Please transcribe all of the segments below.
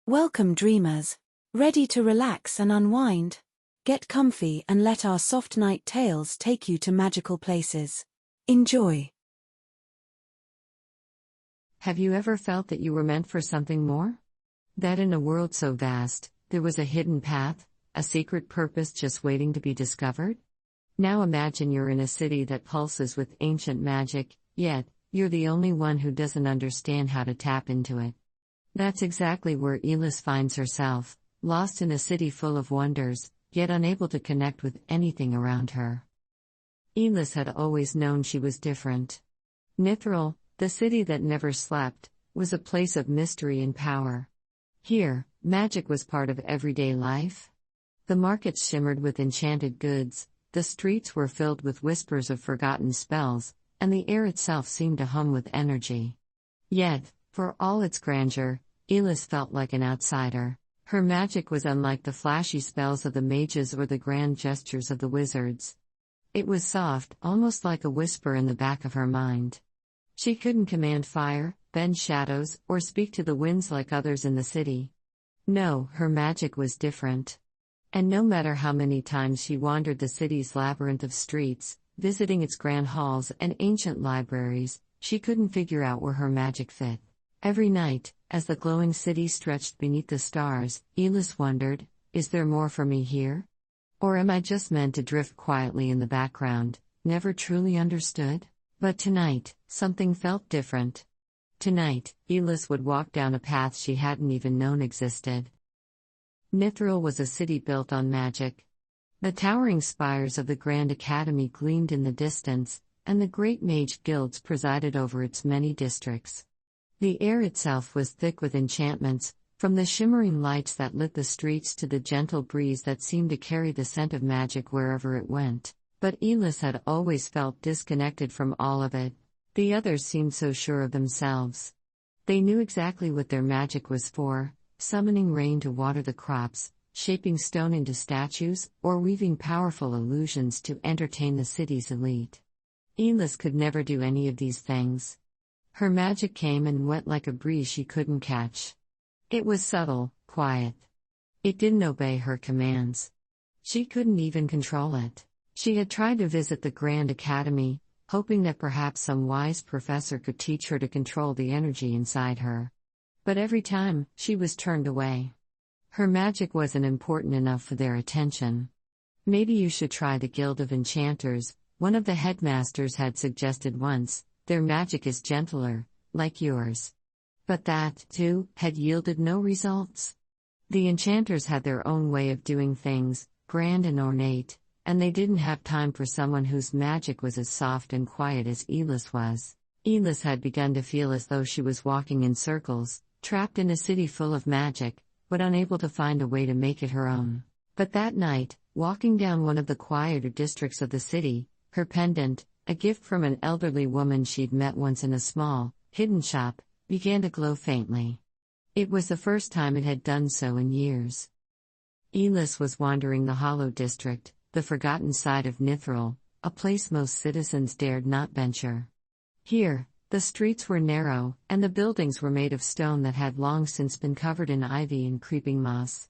Welcome dreamers. Ready to relax and unwind? Get comfy and let our soft night tales take you to magical places. Enjoy. Have you ever felt that you were meant for something more? That in a world so vast, there was a hidden path, a secret purpose just waiting to be discovered? Now imagine you're in a city that pulses with ancient magic, yet, you're the only one who doesn't understand how to tap into it. That's exactly where Aelis finds herself, lost in a city full of wonders, yet unable to connect with anything around her. Aelis had always known she was different. Nithril, the city that never slept, was a place of mystery and power. Here, magic was part of everyday life. The markets shimmered with enchanted goods, the streets were filled with whispers of forgotten spells, and the air itself seemed to hum with energy. Yet, for all its grandeur, Aelis felt like an outsider. Her magic was unlike the flashy spells of the mages or the grand gestures of the wizards. It was soft, almost like a whisper in the back of her mind. She couldn't command fire, bend shadows, or speak to the winds like others in the city. No, her magic was different. And no matter how many times she wandered the city's labyrinth of streets, visiting its grand halls and ancient libraries, she couldn't figure out where her magic fit. Every night, as the glowing city stretched beneath the stars, Aelis wondered, is there more for me here? Or am I just meant to drift quietly in the background, never truly understood? But tonight, something felt different. Tonight, Aelis would walk down a path she hadn't even known existed. Nithril was a city built on magic. The towering spires of the Grand Academy gleamed in the distance, and the great mage guilds presided over its many districts. The air itself was thick with enchantments, from the shimmering lights that lit the streets to the gentle breeze that seemed to carry the scent of magic wherever it went. But Aelis had always felt disconnected from all of it. The others seemed so sure of themselves. They knew exactly what their magic was for, summoning rain to water the crops, shaping stone into statues, or weaving powerful illusions to entertain the city's elite. Aelis could never do any of these things. Her magic came and went like a breeze she couldn't catch. It was subtle, quiet. It didn't obey her commands. She couldn't even control it. She had tried to visit the Grand Academy, hoping that perhaps some wise professor could teach her to control the energy inside her. But every time, she was turned away. Her magic wasn't important enough for their attention. Maybe you should try the Guild of Enchanters, one of the headmasters had suggested once. Their magic is gentler, like yours. But that, too, had yielded no results. The enchanters had their own way of doing things, grand and ornate, and they didn't have time for someone whose magic was as soft and quiet as Aelis was. Aelis had begun to feel as though she was walking in circles, trapped in a city full of magic, but unable to find a way to make it her own. But that night, walking down one of the quieter districts of the city, her pendant, a gift from an elderly woman she'd met once in a small, hidden shop, began to glow faintly. It was the first time it had done so in years. Aelis was wandering the Hollow District, the forgotten side of Nithril, a place most citizens dared not venture. Here, the streets were narrow, and the buildings were made of stone that had long since been covered in ivy and creeping moss.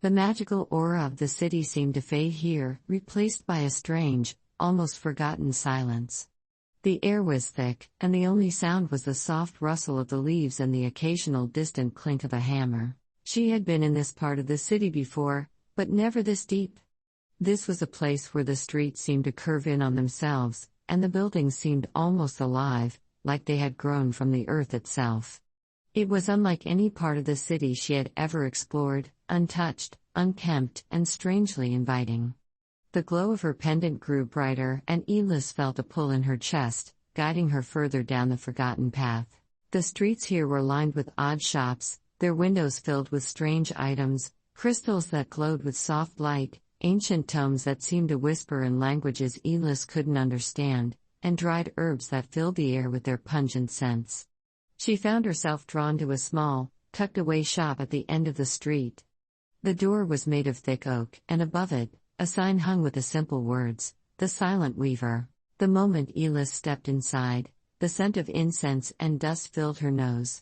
The magical aura of the city seemed to fade here, replaced by a strange, almost forgotten silence. The air was thick, and the only sound was the soft rustle of the leaves and the occasional distant clink of a hammer. She had been in this part of the city before, but never this deep. This was a place where the streets seemed to curve in on themselves, and the buildings seemed almost alive, like they had grown from the earth itself. It was unlike any part of the city she had ever explored, untouched, unkempt, and strangely inviting. The glow of her pendant grew brighter, and Aelis felt a pull in her chest, guiding her further down the forgotten path. The streets here were lined with odd shops, their windows filled with strange items, crystals that glowed with soft light, ancient tomes that seemed to whisper in languages Aelis couldn't understand, and dried herbs that filled the air with their pungent scents. She found herself drawn to a small, tucked-away shop at the end of the street. The door was made of thick oak, and above it, a sign hung with the simple words, "The Silent Weaver." The moment Aelis stepped inside, the scent of incense and dust filled her nose.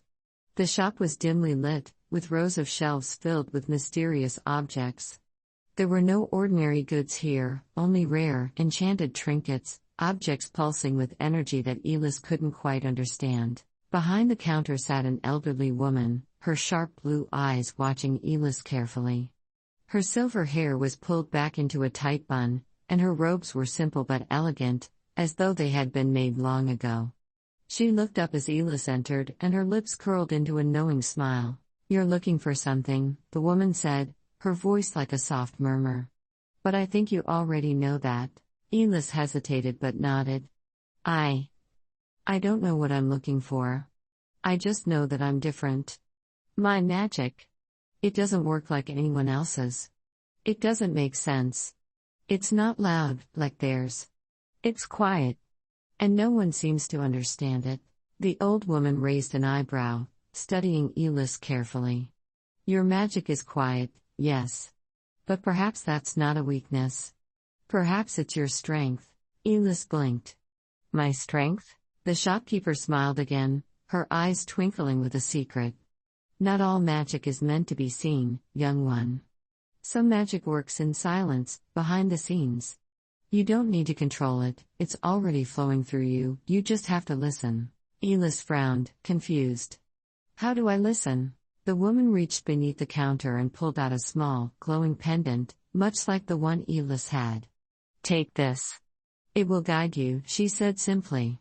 The shop was dimly lit, with rows of shelves filled with mysterious objects. There were no ordinary goods here, only rare, enchanted trinkets, objects pulsing with energy that Aelis couldn't quite understand. Behind the counter sat an elderly woman, her sharp blue eyes watching Aelis carefully. Her silver hair was pulled back into a tight bun, and her robes were simple but elegant, as though they had been made long ago. She looked up as Aelis entered, and her lips curled into a knowing smile. "You're looking for something," the woman said, her voice like a soft murmur. "But I think you already know that." Aelis hesitated but nodded. I don't know what I'm looking for. I just know that I'm different. My magic. It doesn't work like anyone else's. It doesn't make sense. It's not loud, like theirs. It's quiet. And no one seems to understand it." The old woman raised an eyebrow, studying Aelis carefully. "Your magic is quiet, yes. But perhaps that's not a weakness. Perhaps it's your strength." Aelis blinked. "My strength?" The shopkeeper smiled again, her eyes twinkling with a secret. "Not all magic is meant to be seen, young one. Some magic works in silence, behind the scenes. You don't need to control it, it's already flowing through you, you just have to listen." Aelis frowned, confused. "How do I listen?" The woman reached beneath the counter and pulled out a small, glowing pendant, much like the one Aelis had. "Take this. It will guide you," she said simply.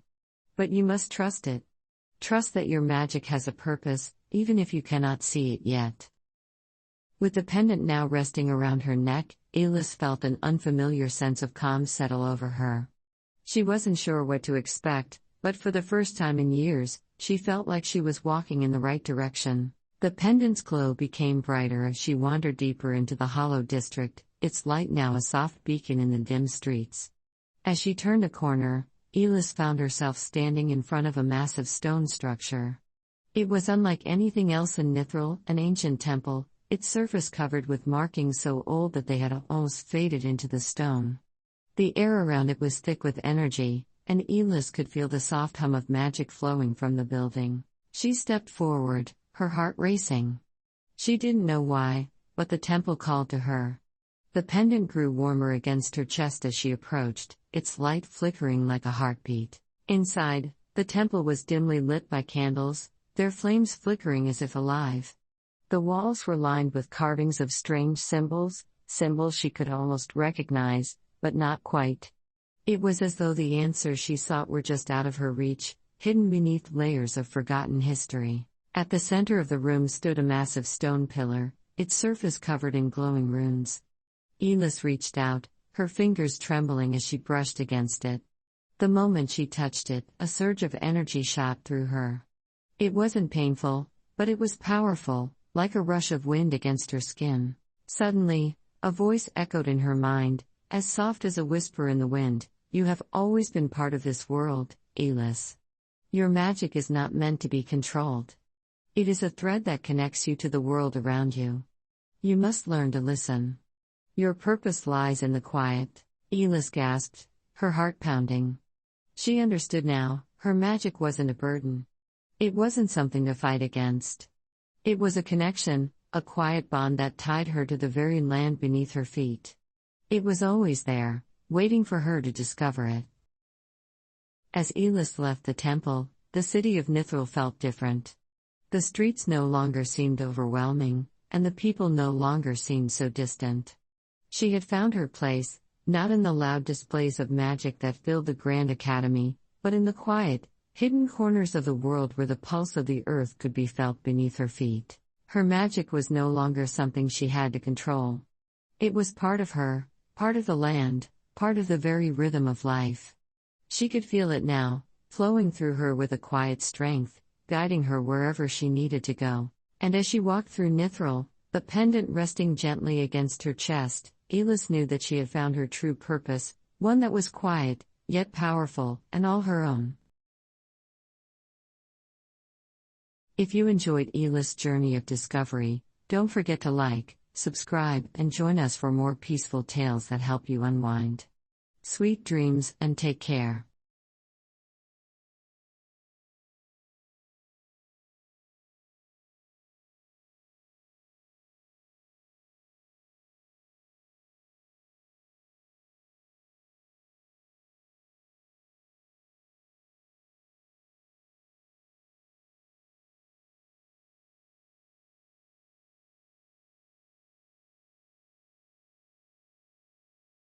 "But you must trust it. Trust that your magic has a purpose, even if you cannot see it yet." With the pendant now resting around her neck, Aelis felt an unfamiliar sense of calm settle over her. She wasn't sure what to expect, but for the first time in years, she felt like she was walking in the right direction. The pendant's glow became brighter as she wandered deeper into the hollow district, its light now a soft beacon in the dim streets. As she turned a corner, Aelis found herself standing in front of a massive stone structure. It was unlike anything else in Nithril, an ancient temple, its surface covered with markings so old that they had almost faded into the stone. The air around it was thick with energy, and Aelis could feel the soft hum of magic flowing from the building. She stepped forward, her heart racing. She didn't know why, but the temple called to her. The pendant grew warmer against her chest as she approached, its light flickering like a heartbeat. Inside, the temple was dimly lit by candles, their flames flickering as if alive. The walls were lined with carvings of strange symbols she could almost recognize, but not quite. It was as though the answers she sought were just out of her reach, hidden beneath layers of forgotten history. At the center of the room stood a massive stone pillar, its surface covered in glowing runes. Aelis reached out, her fingers trembling as she brushed against it. The moment she touched it, a surge of energy shot through her. It wasn't painful, but it was powerful, like a rush of wind against her skin. Suddenly, a voice echoed in her mind, as soft as a whisper in the wind. "You have always been part of this world, Aelis. Your magic is not meant to be controlled. It is a thread that connects you to the world around you. You must learn to listen. Your purpose lies in the quiet." Aelis gasped, her heart pounding. She understood now, her magic wasn't a burden. It wasn't something to fight against. It was a connection, a quiet bond that tied her to the very land beneath her feet. It was always there, waiting for her to discover it. As Aelis left the temple, the city of Nithril felt different. The streets no longer seemed overwhelming, and the people no longer seemed so distant. She had found her place, not in the loud displays of magic that filled the grand academy, but in the quiet, hidden corners of the world where the pulse of the earth could be felt beneath her feet. Her magic was no longer something she had to control. It was part of her, part of the land, part of the very rhythm of life. She could feel it now, flowing through her with a quiet strength, guiding her wherever she needed to go. And as she walked through Nithril, the pendant resting gently against her chest, Aelis knew that she had found her true purpose, one that was quiet, yet powerful, and all her own. If you enjoyed Aelis' journey of discovery, don't forget to like, subscribe, and join us for more peaceful tales that help you unwind. Sweet dreams and take care.